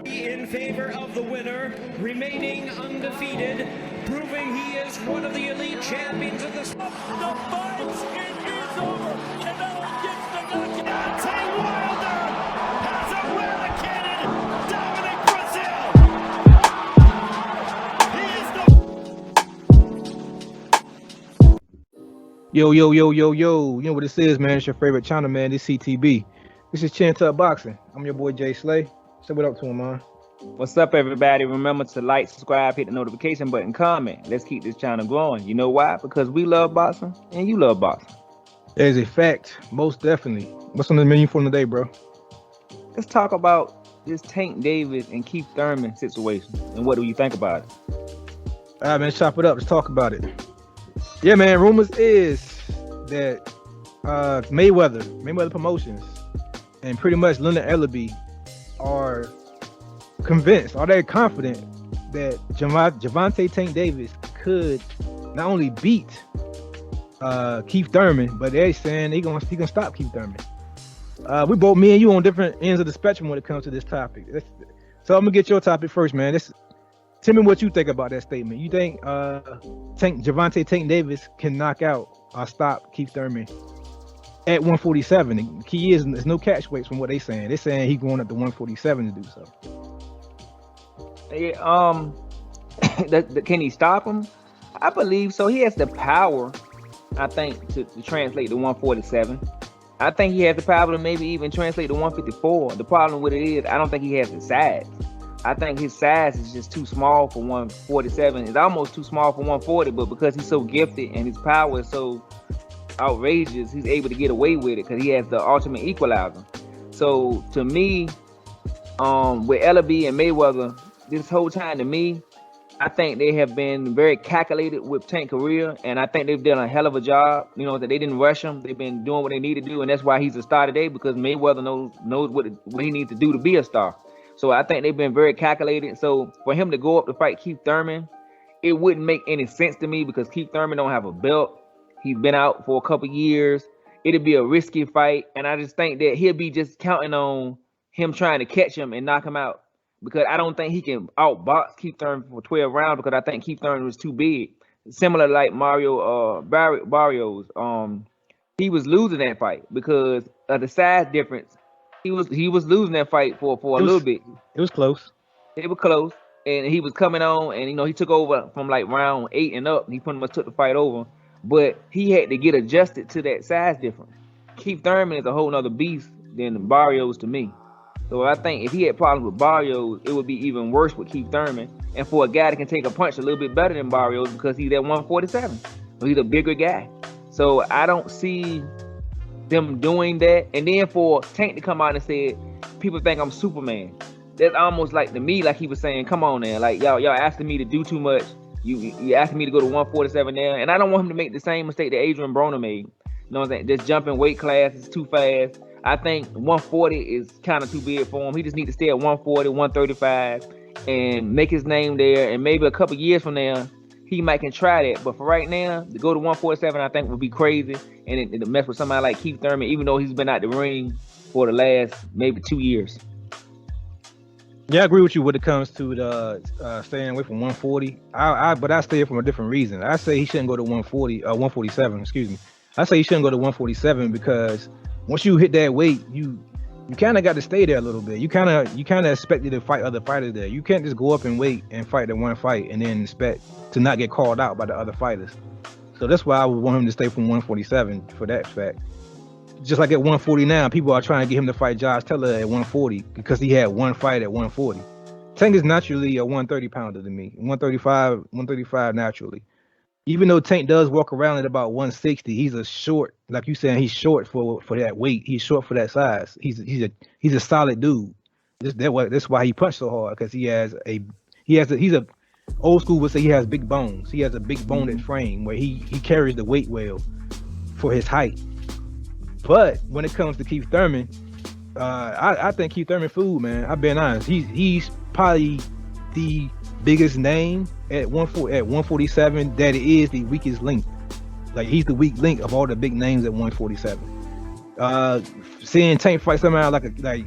In favor of the winner, remaining undefeated, proving he is one of the elite champions of the sport. The fight, it is over. Canelo gets the knockout. Mayweather has eradicated Dominic Brazil. Yo, you know what this is, man. It's your favorite channel, man. This CTB. This is Chin Tuck Boxing. I'm your boy Jay Slay. Say what up to him, man. What's up, everybody? Remember to like, subscribe, hit the notification button, comment. Let's keep this channel growing. You know why? Because we love boxing and you love boxing. That is a fact, most definitely. What's on the menu for today, bro? Let's talk about this Tank Davis and Keith Thurman situation. And what do you think about it? All right, man, chop it up. Let's talk about it. Yeah, man, rumors is that Mayweather Promotions and pretty much Leonard Ellerbe are convinced, are they confident that Gervonta Tank Davis could not only beat Keith Thurman, but they're saying he gonna stop Keith Thurman. Me and you on different ends of the spectrum when it comes to this topic. So I'm gonna get your topic first, man. Tell me what you think about that statement. You think Gervonta Tank Davis can knock out or stop Keith Thurman at 147? The key is there's no catch weights from what they're saying. They're saying he's going up to 147 to do so. Yeah, can he stop him? I believe so. He has the power, I think, to translate to 147. I think he has the power to maybe even translate to 154. The problem with it is I don't think he has the size. I think his size is just too small for 147. It's almost too small for 140, but because he's so gifted and his power is so outrageous, he's able to get away with it because he has the ultimate equalizer. So to me, with Ellerbe and Mayweather, this whole time, to me, I think they have been very calculated with Tank's career, and I think they've done a hell of a job. You know, that they didn't rush him. They've been doing what they need to do, and that's why he's a star today, because Mayweather knows what he needs to do to be a star. So I think they've been very calculated. So for him to go up to fight Keith Thurman, it wouldn't make any sense to me because Keith Thurman don't have a belt. He's been out for a couple years. It'd be a risky fight, and I just think that he'll be just counting on him trying to catch him and knock him out, because I don't think he can outbox Keith Thurman for 12 rounds, because I think Keith Thurman was too big. Similar like Mario Barrios. He was losing that fight because of the size difference. He was losing that fight for a little bit. It was close. It was close, and he was coming on, and he took over from like round 8 and up. He pretty much took the fight over, but he had to get adjusted to that size difference. Keith Thurman is a whole nother beast than Barrios to me. So I think if he had problems with Barrios, it would be even worse with Keith Thurman. And for a guy that can take a punch a little bit better than Barrios, because he's at 147, so he's a bigger guy. So I don't see them doing that. And then for Tank to come out and say, people think I'm Superman. That's almost like to me, like he was saying, come on now, like y'all asking me to do too much. You asking me to go to 147 now, and I don't want him to make the same mistake that Adrian Broner made. You know what I'm saying? Just jumping weight class is too fast. I think 140 is kind of too big for him. He just needs to stay at 140, 135, and make his name there. And maybe a couple years from now, he might can try that. But for right now, to go to 147, I think would be crazy. And it mess with somebody like Keith Thurman, even though he's been out the ring for the last maybe 2 years. Yeah, I agree with you when it comes to the staying away from 140. But I stay from a different reason. I say he shouldn't go to 147. Excuse me. I say he shouldn't go to 147 because once you hit that weight, you kind of got to stay there a little bit. You kind of expected to fight other fighters there. You can't just go up and wait and fight the one fight and then expect to not get called out by the other fighters. So that's why I would want him to stay from 147 for that fact. Just like at 140 now, people are trying to get him to fight Josh Taylor at 140 because he had one fight at 140. Tank is naturally a 130 pounder to me, 135 naturally. Even though Tank does walk around at about 160, he's a short, like you saying, he's short for that weight. He's short for that size. He's a solid dude. That's why he punched so hard, because he's a old school would say he has big bones. He has a big boned frame where he carries the weight well for his height. But when it comes to Keith Thurman, I think Keith Thurman food, man. I've been honest. He's probably the biggest name at 147 that it is the weakest link. Like he's the weak link of all the big names at 147. Seeing Tank fight somehow like I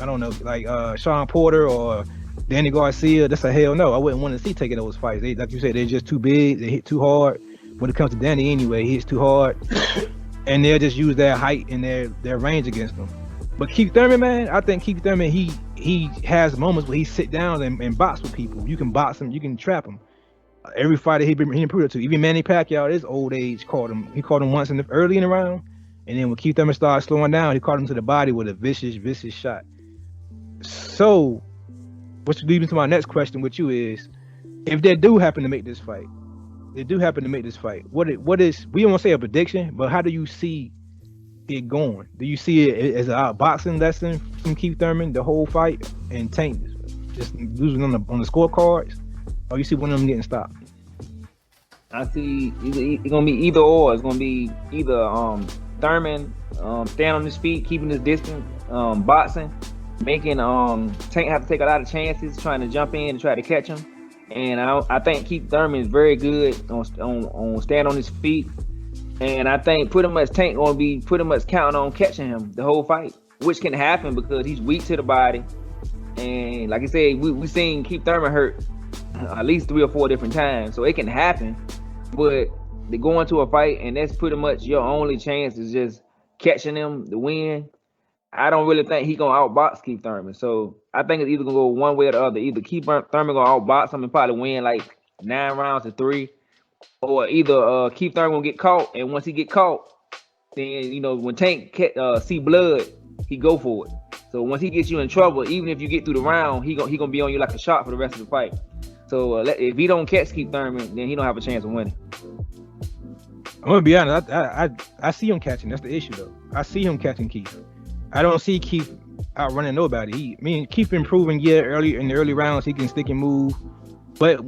don't know, like Sean Porter or Danny Garcia, that's a hell no. I wouldn't want to see taking those fights. They, like you said, they're just too big. They hit too hard. When it comes to Danny anyway, he hits too hard, and they'll just use their height and their range against him. But Keith Thurman, man, I think Keith Thurman, he has moments where he sit down and box with people. You can box him, you can trap him. Every fighter he improved it to. Even Manny Pacquiao at his old age caught him. He caught him once early in the round, and then when Keith Thurman started slowing down, he caught him to the body with a vicious shot. So, which leads me to my next question with you is, if they do happen to make this fight, what is, we don't want to say a prediction, but how do you see it going? Do you see it as a outboxing lesson from Keith Thurman, the whole fight, and Tank just losing on the scorecards, or you see one of them getting stopped? I see it's gonna be either or. It's gonna be either Thurman stand on his feet, keeping his distance, boxing, making Tank have to take a lot of chances trying to jump in and try to catch him. And I think Keith Thurman is very good on stand on his feet. And I think pretty much Tank gonna be pretty much counting on catching him the whole fight, which can happen because he's weak to the body. And like I said, we seen Keith Thurman hurt at least 3 or 4 different times, so it can happen. But to go into a fight and that's pretty much your only chance is just catching him to win. I don't really think he's gonna outbox Keith Thurman. So I think it's either gonna go one way or the other. Either Keith Thurman gonna outbox him and probably win like 9 rounds to 3, or either Keith Thurman gonna get caught, and once he get caught, then when Tank see blood, he go for it. So once he gets you in trouble, even if you get through the round, he gonna be on you like a shot for the rest of the fight. So if he don't catch Keith Thurman, then he don't have a chance of winning. I'm gonna be honest. I see him catching. That's the issue, though. I see him catching Keith. I don't see Keith outrunning nobody. Keith improving. Yeah, early in the early rounds, he can stick and move, but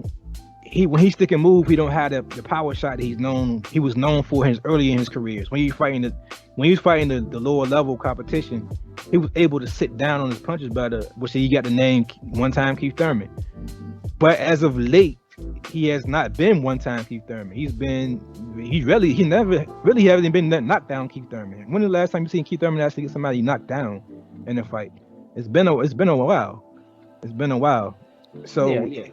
when he stick and move, he don't have the power shot that he was known for early in his careers. When he was fighting the lower level competition, he was able to sit down on his punches better, which he got the name one time Keith Thurman. But as of late, he has not been one time Keith Thurman. He never really hasn't been that knocked down Keith Thurman. When the last time you seen Keith Thurman actually get somebody knocked down in a fight? It's been a while. So yeah.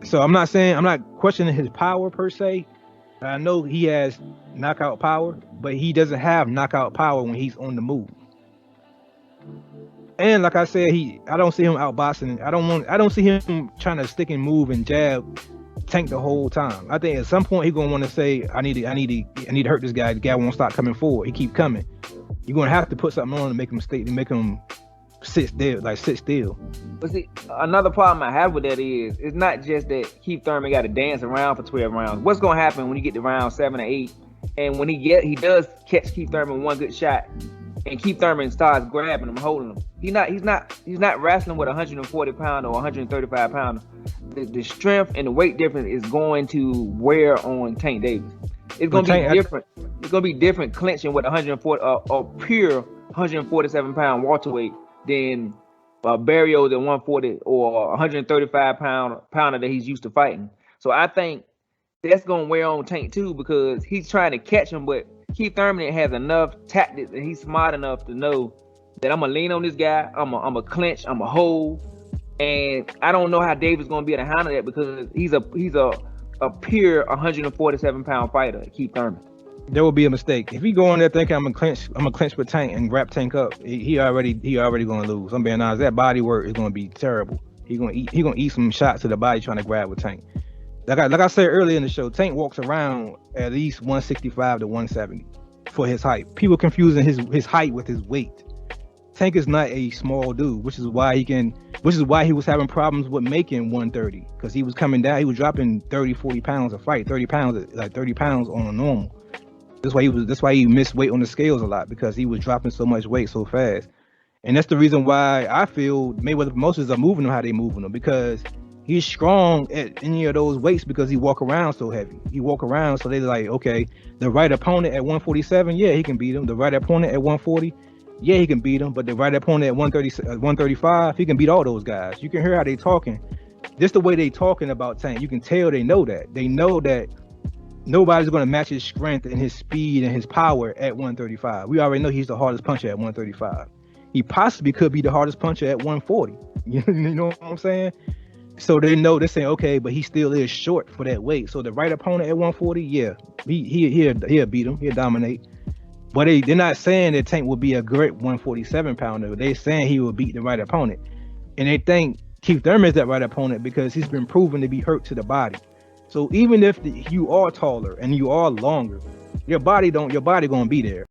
So I'm not questioning his power per se. I know he has knockout power, but he doesn't have knockout power when he's on the move. And like I said, I don't see him outboxing. I don't see him trying to stick and move and jab Tank the whole time. I think at some point he's gonna want to say, I need to hurt this guy. The guy won't stop coming forward. He keep coming. You're gonna have to put something on to make him sit still. But see, another problem I have with that is it's not just that Keith Thurman got to dance around for 12 rounds. What's gonna happen when you get to round 7 or 8, and when he does catch Keith Thurman one good shot, and Keith Thurman starts grabbing him, holding him. He's not wrestling with a 140 pounder or 135 pounder. The strength and the weight difference is going to wear on Tank Davis. It's gonna be different. It's gonna be different clinching with 140 a pure 147 pound welterweight than Barrios at 140 or 135 pounder that he's used to fighting. So I think that's gonna wear on Tank too, because he's trying to catch him, but Keith Thurman has enough tactics and he's smart enough to know that I'm gonna lean on this guy, I'm a clinch, I'm a hold, and I don't know how Davis gonna be able to handle that because he's a pure 147 pound fighter, Keith Thurman. There will be a mistake if he go in there thinking I'm gonna clinch with Tank and wrap Tank up. He already gonna lose. I'm being honest. That body work is gonna be terrible. He gonna eat some shots to the body trying to grab with Tank. Like I said earlier in the show, Tank walks around at least 165 to 170 for his height. People confusing his height with his weight. Tank is not a small dude, which is why he was having problems with making 130, because he was coming down. He was dropping 40 pounds a fight, 30 pounds on a normal. That's why he missed weight on the scales a lot, because he was dropping so much weight so fast. And that's the reason why I feel Mayweather Promotions are moving him how they moving him, because he's strong at any of those weights because he walk around so heavy. He walk around, so they're like, okay, the right opponent at 147, yeah, he can beat him. The right opponent at 140, yeah, he can beat him. But the right opponent at 135, he can beat all those guys. You can hear how they talking. Just the way they talking about Tank, you can tell they know that. They know that nobody's going to match his strength and his speed and his power at 135. We already know he's the hardest puncher at 135. He possibly could be the hardest puncher at 140. You know what I'm saying? So they know, they're saying, okay, but he still is short for that weight. So the right opponent at 140, yeah, he'll beat him, he'll dominate. But they're not saying that Tank will be a great 147 pounder. They're saying he will beat the right opponent. And they think Keith Thurman is that right opponent because he's been proven to be hurt to the body. So even if you are taller and you are longer, your body gonna be there.